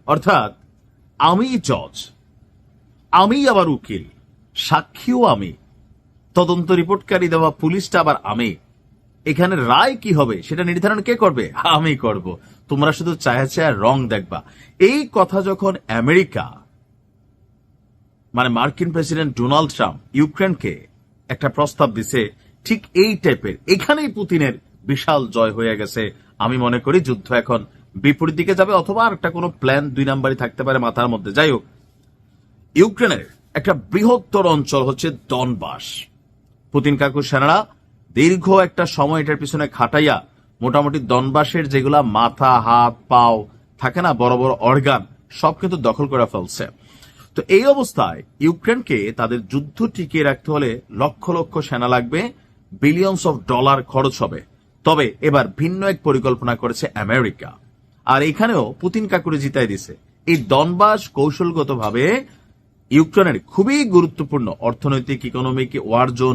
অর্থাৎ আমি জজ, আমি আবার উকিল, সাক্ষীও আমি, তদন্ত রিপোর্টকারী দেওয়া পুলিশটা আবার আমি। এখানে রায় কি হবে সেটা নির্ধারণ কে করবে? আমি করব। তোমরা শুধু চায়া চায়া রং দেখবা। এই কথা যখন আমেরিকা মানে মার্কিন প্রেসিডেন্ট ডোনাল্ড ট্রাম্প ইউক্রেনকে একটা প্রস্তাব দিছে, ঠিক এই টাইপের, এখানেই পুতিনের বিশাল জয় হয়ে গেছে। আমি মনে করি যুদ্ধ এখন বিপরীত দিকে যাবে, অথবা আর একটা কোনো প্ল্যান 2 নাম্বারই থাকতে পারে মাথার মধ্যে। যাই হোক, ইউক্রেনের একটা বৃহত্তর অঞ্চল হচ্ছে ডনবাস। পুতিন কাকুর সেনারা দীর্ঘ একটা সময় এটার পিছনে খাটাইয়া মোটামুটি ডনবাসের যেগুলা মাথা, হাত, পাও থাকে না, বড় বড় অর্গান, সব কিন্তু দখল করে ফেলছে। তো এই অবস্থায় ইউক্রেনকে তাদের যুদ্ধ টিকিয়ে রাখতে হলে লক্ষ লক্ষ সেনা লাগবে, বিলিয়নস অফ ডলার খরচ হবে। তবে এবার ভিন্ন এক পরিকল্পনা করেছে আমেরিকা, আর এখানেও পুতিন কাকুরে জিতাই দিছে। এই ডনবাস কৌশলগতভাবে ইউক্রেনের খুবই গুরুত্বপূর্ণ অর্থনৈতিক, ইকোনমিক ওয়ার জোন।